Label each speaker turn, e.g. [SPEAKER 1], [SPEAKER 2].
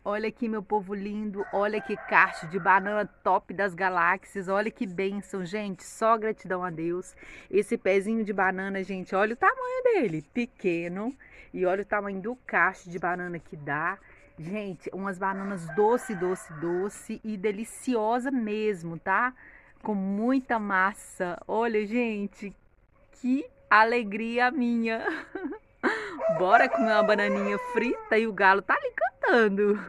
[SPEAKER 1] Olha aqui, meu povo lindo, olha que cacho de banana top das galáxias, olha que bênção, gente, só gratidão a Deus. Esse pezinho de banana, gente, olha o tamanho dele, pequeno, e olha o tamanho do cacho de banana que dá. Gente, umas bananas doce, doce, doce e deliciosa mesmo, tá? Com muita massa. Olha, gente, que alegria minha. Bora comer uma bananinha frita e o galo tá ali cantando.